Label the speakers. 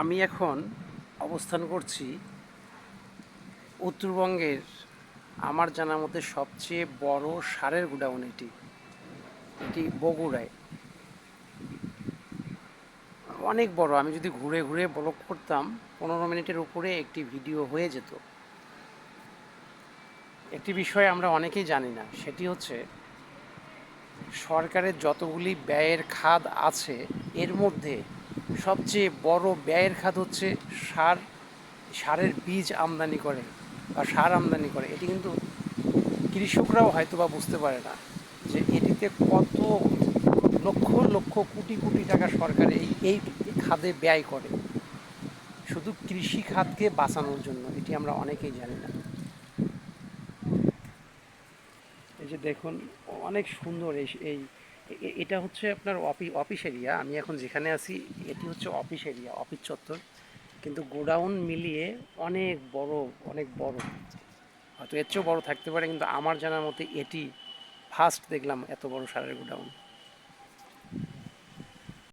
Speaker 1: আমি এখন অবস্থান করছি উত্তরবঙ্গের আমার জানা মতে সবচেয়ে বড় সারের গোডাউন এটি এটি বগুড়ায়। অনেক বড়। আমি যদি ঘুরে ঘুরে ব্লগ করতাম 15 মিনিটের উপরে একটি ভিডিও হয়ে যেত। একটি বিষয় আমরা অনেকেই জানি না, সেটি হচ্ছে সরকারের যতগুলি ব্যয়ের খাত আছে এর মধ্যে সবচেয়ে বড় ব্যয়ের খাত হচ্ছে সার। সারের বীজ আমদানি করে বা সার আমদানি করে। এটি কিন্তু কৃষকরাও হয়তো বা বুঝতে পারে না যে এটিতে কত লক্ষ লক্ষ কোটি কোটি টাকা সরকার এই খাতে ব্যয় করে শুধু কৃষি খাতকে বাঁচানোর জন্য। এটি আমরা অনেকেই জানি না। এই যে দেখুন, অনেক সুন্দর এই এই এটা হচ্ছে আপনার অফিস এরিয়া। আমি এখন যেখানে আছি এটি হচ্ছে অফিস এরিয়া, অফিস চত্বর, কিন্তু গোডাউন মিলিয়ে অনেক বড়, অনেক বড়। হয়তো এর চেয়েও বড় থাকতে পারে, কিন্তু আমার জানার মতে এটি ফার্স্ট দেখলাম এত বড় সারের গোডাউন।